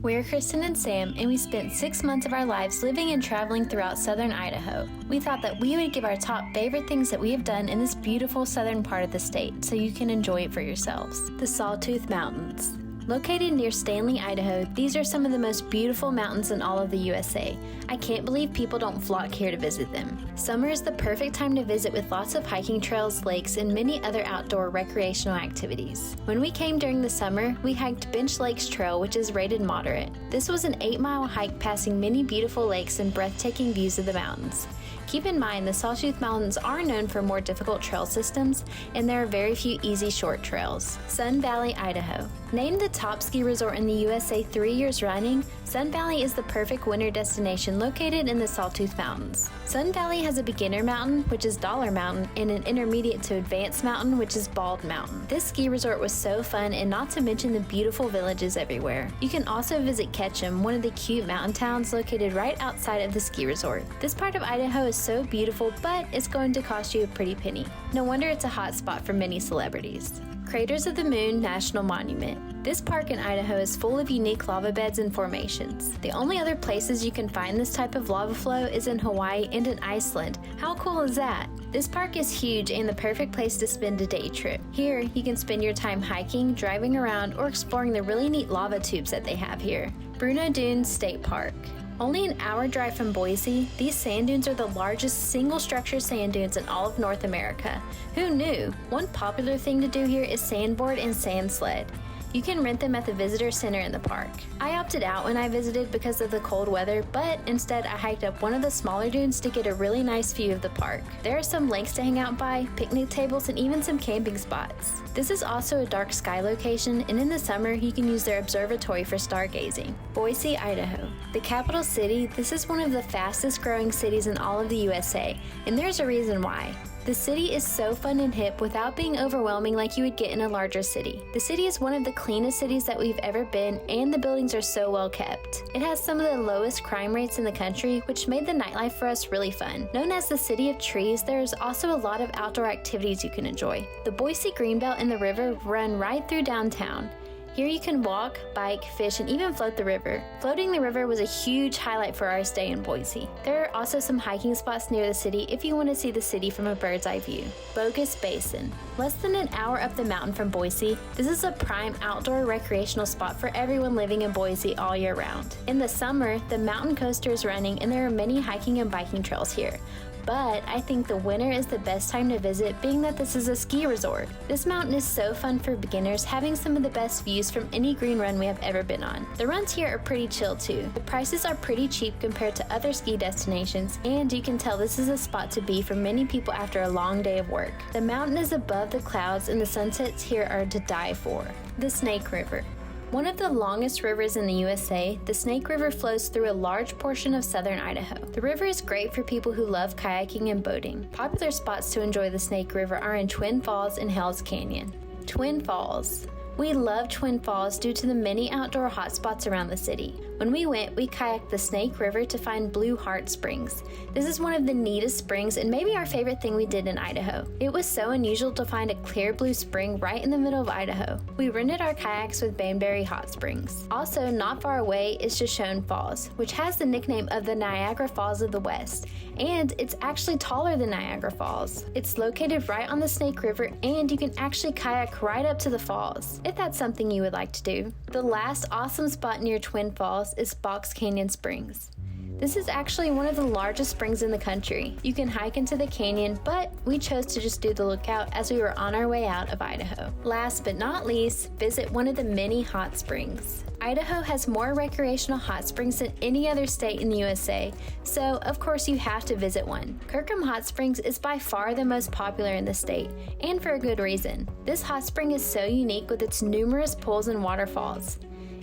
We're Kristen and Sam, and we spent 6 months of our lives living and traveling throughout southern Idaho. We thought that we would give our top favorite things that we have done in this beautiful southern part of the state so you can enjoy it for yourselves. The Sawtooth Mountains. Located near Stanley, Idaho, these are some of the most beautiful mountains in all of the USA. I can't believe people don't flock here to visit them. Summer is the perfect time to visit with lots of hiking trails, lakes, and many other outdoor recreational activities. When we came during the summer, we hiked Bench Lakes Trail, which is rated moderate. This was an 8-mile hike passing many beautiful lakes and breathtaking views of the mountains. Keep in mind, the Sawtooth Mountains are known for more difficult trail systems, and there are very few easy short trails. Sun Valley, Idaho. Named the top ski resort in the USA 3 years running, Sun Valley is the perfect winter destination located in the Sawtooth Mountains. Sun Valley has a beginner mountain, which is Dollar Mountain, and an intermediate to advanced mountain, which is Bald Mountain. This ski resort was so fun, and not to mention the beautiful villages everywhere. You can also visit Ketchum, one of the cute mountain towns located right outside of the ski resort. This part of Idaho is so beautiful, but it's going to cost you a pretty penny. No wonder it's a hot spot for many celebrities. Craters of the Moon National Monument. This park in Idaho is full of unique lava beds and formations. The only other places you can find this type of lava flow is in Hawaii and in Iceland. How cool is that? This park is huge and the perfect place to spend a day trip. Here, you can spend your time hiking, driving around, or exploring the really neat lava tubes that they have here. Bruneau Dunes State Park. Only an hour drive from Boise, these sand dunes are the largest single-structure sand dunes in all of North America. Who knew? One popular thing to do here is sandboard and sand sled. You can rent them at the visitor center in the park. I opted out when I visited because of the cold weather, but instead I hiked up one of the smaller dunes to get a really nice view of the park. There are some lakes to hang out by, picnic tables, and even some camping spots. This is also a dark sky location, and in the summer you can use their observatory for stargazing. Boise, Idaho. The capital city, this is one of the fastest growing cities in all of the USA, and there's a reason why. The city is so fun and hip without being overwhelming like you would get in a larger city. The city is one of the cleanest cities that we've ever been, and the buildings are so well kept. It has some of the lowest crime rates in the country, which made the nightlife for us really fun. Known as the City of Trees, there is also a lot of outdoor activities you can enjoy. The Boise Greenbelt and the river run right through downtown. Here you can walk, bike, fish, and even float the river. Floating the river was a huge highlight for our stay in Boise. There are also some hiking spots near the city if you want to see the city from a bird's eye view. Bogus Basin. Less than an hour up the mountain from Boise, this is a prime outdoor recreational spot for everyone living in Boise all year round. In the summer, the mountain coaster is running and there are many hiking and biking trails here. But I think the winter is the best time to visit, being that this is a ski resort. This mountain is so fun for beginners, having some of the best views from any green run we have ever been on. The runs here are pretty chill too. The prices are pretty cheap compared to other ski destinations, and you can tell this is a spot to be for many people after a long day of work. The mountain is above the clouds and the sunsets here are to die for. The Snake River. One of the longest rivers in the USA, the Snake River flows through a large portion of southern Idaho. The river is great for people who love kayaking and boating. Popular spots to enjoy the Snake River are in Twin Falls and Hell's Canyon. Twin Falls. We love Twin Falls due to the many outdoor hotspots around the city. When we went, we kayaked the Snake River to find Blue Heart Springs. This is one of the neatest springs and maybe our favorite thing we did in Idaho. It was so unusual to find a clear blue spring right in the middle of Idaho. We rented our kayaks with Banbury Hot Springs. Also, not far away is Shoshone Falls, which has the nickname of the Niagara Falls of the West, and it's actually taller than Niagara Falls. It's located right on the Snake River, and you can actually kayak right up to the falls, if that's something you would like to do. The last awesome spot near Twin Falls is Box Canyon Springs. This is actually one of the largest springs in the country. You can hike into the canyon, but we chose to just do the lookout as we were on our way out of Idaho. Last but not least, visit one of the many hot springs. Idaho has more recreational hot springs than any other state in the USA, so of course you have to visit one. Kirkham Hot Springs is by far the most popular in the state, and for a good reason. This hot spring is so unique with its numerous pools and waterfalls.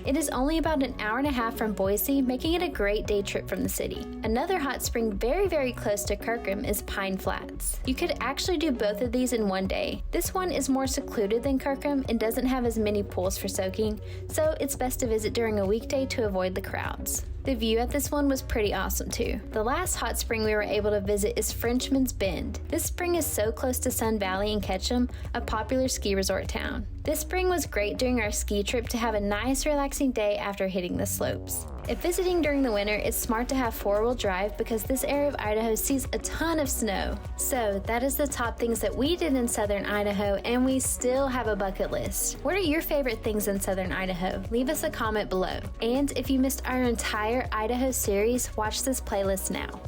It is only about an hour and a half from Boise, making it a great day trip from the city. Another hot spring very close to Kirkham is Pine Flats. You could actually do both of these in one day. This one is more secluded than Kirkham and doesn't have as many pools for soaking, so it's best to visit during a weekday to avoid the crowds. The view at this one was pretty awesome too. The last hot spring we were able to visit is Frenchman's Bend. This spring is so close to Sun Valley and Ketchum, a popular ski resort town. This spring was great during our ski trip to have a nice relaxing day after hitting the slopes. If visiting during the winter, it's smart to have four-wheel drive because this area of Idaho sees a ton of snow. So that is the top things that we did in southern Idaho, and we still have a bucket list. What are your favorite things in southern Idaho? Leave us a comment below. And if you missed our entire Idaho series, watch this playlist now.